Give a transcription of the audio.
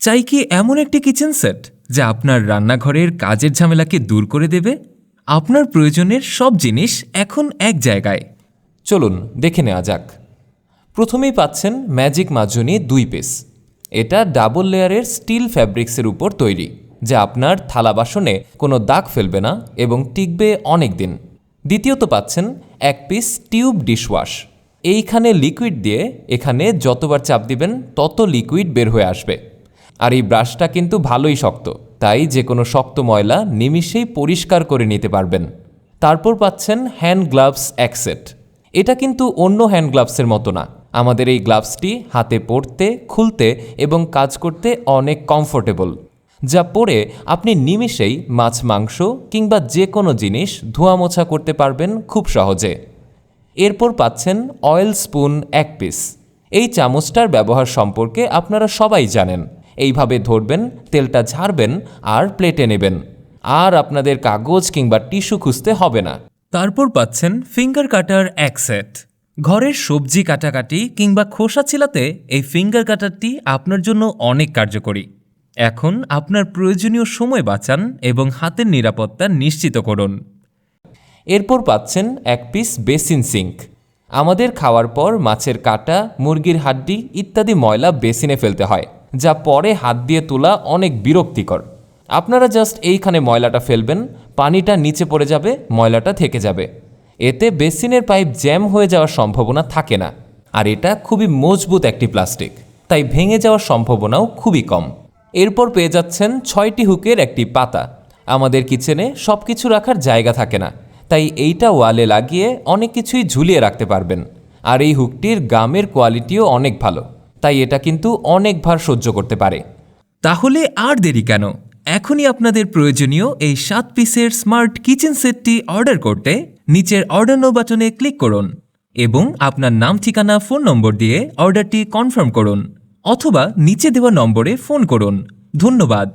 চাই কি এমন একটি কিচেন সেট যা আপনার রান্নাঘরের কাজের ঝামেলাকে দূর করে দেবে? আপনার প্রয়োজনের সব জিনিস এখন এক জায়গায়। চলুন দেখে নেওয়া যাক। প্রথমেই পাচ্ছেন ম্যাজিক মাজুনি 2 পিস। এটা ডাবল লেয়ারের স্টিল ফ্যাব্রিক্সের উপর তৈরি, যা আপনার থালা বাসনে কোনো দাগ ফেলবে না এবং টিকবে অনেক দিন। দ্বিতীয়ত পাচ্ছেন 1 পিস টিউব ডিশওয়াশ। এইখানে লিকুইড দিয়ে এখানে যতবার চাপ দিবেন তত লিকুইড বের হয়ে আসবে। আর এই ব্রাশটা কিন্তু ভালোই শক্ত, তাই যে কোনো শক্ত ময়লা নিমিষেই পরিষ্কার করে নিতে পারবেন। তারপর পাচ্ছেন হ্যান্ড গ্লাভস 1 সেট। এটা কিন্তু অন্য হ্যান্ড গ্লাভসের মতো না। আমাদের এই গ্লাভসটি হাতে পরতে, খুলতে এবং কাজ করতে অনেক কমফোর্টেবল, যা পরে আপনি নিমিষেই মাছ, মাংস কিংবা যে কোনো জিনিস ধোয়া মোছা করতে পারবেন খুব সহজে। এরপর পাচ্ছেন অয়েল স্পুন 1 পিস। এই চামচটার ব্যবহার সম্পর্কে আপনারা সবাই জানেন। এইভাবে ধরবেন, তেলটা ঝাড়বেন আর প্লেটে নেবেন, আর আপনাদের কাগজ কিংবা টিস্যু খুঁজতে হবে না। তারপর পাচ্ছেন ফিঙ্গার কাটার 1 সেট। ঘরের সবজি কাটাকাটি কিংবা খোসা ছিলাতে এই ফিঙ্গার কাটারটি আপনার জন্য অনেক কার্যকরী। এখন আপনার প্রয়োজনীয় সময় বাঁচান এবং হাতের নিরাপত্তা নিশ্চিত করুন। এরপর পাচ্ছেন 1 পিস বেসিন সিঙ্ক। আমাদের খাওয়ার পর মাছের কাঁটা, মুরগির হাড্ডি ইত্যাদি ময়লা বেসিনে ফেলতে হয়, যা পরে হাত দিয়ে তোলা অনেক বিরক্তিকর। আপনারা জাস্ট এইখানে ময়লাটা ফেলবেন, পানিটা নিচে পড়ে যাবে, ময়লাটা থেকে যাবে। এতে বেসিনের পাইপ জ্যাম হয়ে যাওয়ার সম্ভাবনা থাকে না। আর এটা খুবই মজবুত একটি প্লাস্টিক, তাই ভেঙে যাওয়ার সম্ভাবনাও খুবই কম। এরপর পেয়ে যাচ্ছেন 6টি হুকের একটি পাতা। আমাদের কিচেনে সব কিছু রাখার জায়গা থাকে না, তাই এইটা ওয়ালে লাগিয়ে অনেক কিছুই ঝুলিয়ে রাখতে পারবেন। আর এই হুকটির গামের কোয়ালিটিও অনেক ভালো, তাই এটা কিন্তু অনেক ভার সহ্য করতে পারে। তাহলে আর দেরি কেন? এখনই আপনাদের প্রয়োজনীয় এই 7 পিসের স্মার্ট কিচেন সেটটি অর্ডার করতে নিচের অর্ডার নাও বাটনে ক্লিক করুন এবং আপনার নাম, ঠিকানা, ফোন নম্বর দিয়ে অর্ডারটি কনফার্ম করুন, অথবা নিচে দেওয়া নম্বরে ফোন করুন। ধন্যবাদ।